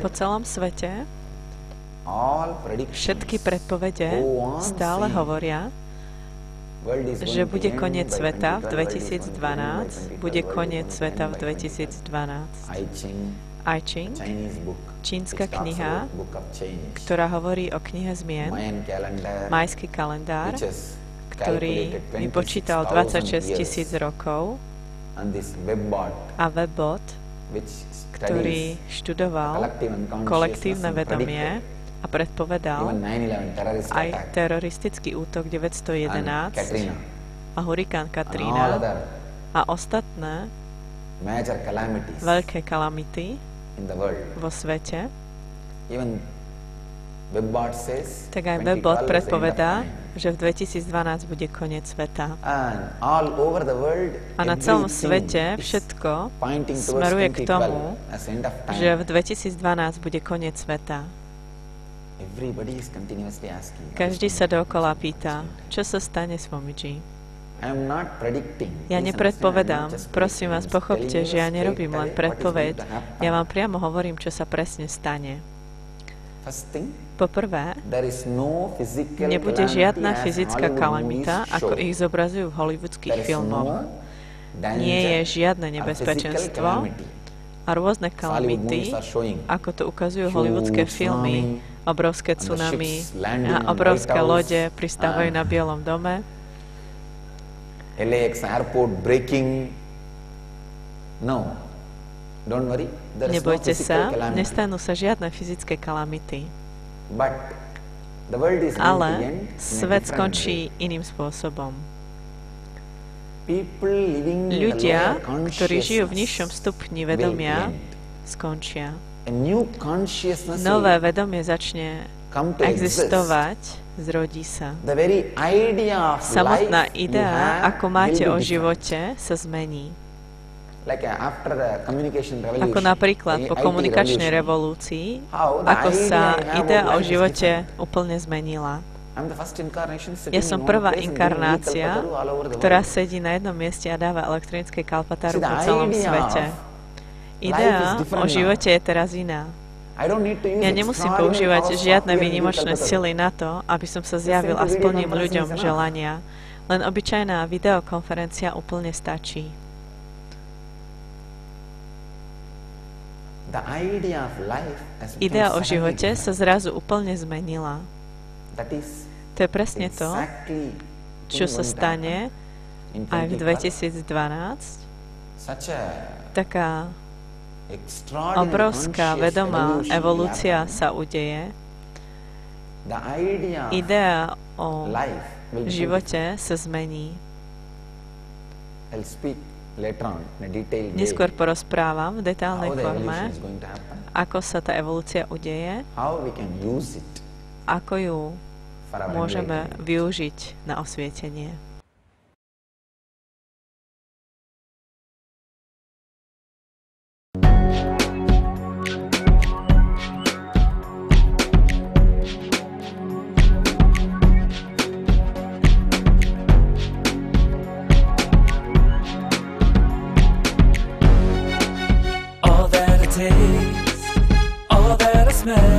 Po celom svete všetky predpovede stále hovoria, že bude koniec sveta v 2012, bude koniec sveta v 2012. I Ching, čínska kniha, ktorá hovorí o knihe zmien, majský kalendár, ktorý vypočítal 26 000 rokov, a webbot, ktorý študoval kolektívne vedomie a predpovedal aj teroristický útok 911 a hurikán Katrina a ostatné veľké kalamity vo svete, tak aj webbot predpovedá, že v 2012 bude koniec sveta. A na celom svete všetko smeruje k tomu, že v 2012 bude koniec sveta. Každý sa dookola pýta, čo sa stane s Momiji. Ja nepredpovedám. Prosím vás, pochopte, že ja nerobím len predpoveď. Ja vám priamo hovorím, čo sa presne stane. Poprvé, nebude žiadna fyzická kalamita, ako ich zobrazujú v hollywoodských filmoch. Nie je žiadne nebezpečenstvo a rôzne kalamity, ako to ukazujú hollywoodské filmy, obrovské tsunami a obrovské lode pristávajú na Bielom dome. LAX airport breaking. No, don't worry. Nebojte sa, nestanú sa žiadne fyzické kalamity. Ale svet skončí iným spôsobom. Ľudia, ktorí žijú v nižšom stupni vedomia, skončia. Nové vedomie začne existovať, zrodí sa. Samotná idea, ako máte o živote, sa zmení. Ako napríklad po komunikačnej revolúcii, ako sa idea o živote úplne zmenila. Ja som prvá inkarnácia, ktorá sedí na jednom mieste a dáva elektronické kalpatáru po celom svete. Idea o živote je teraz iná. Ja nemusím používať žiadne výnimočné sily na to, aby som sa zjavil a splnil ľuďom želania. Len obyčajná videokonferencia úplne stačí. Idea o živote sa zrazu úplne zmenila. To je presne to, čo sa stane aj v 2012. Taká obrovská vedomá evolúcia sa udeje. Idea o živote sa zmení. Neskôr porozprávam v detailnej forme, ako sa tá evolúcia udeje, ako ju môžeme využiť na osvietenie. All that I smell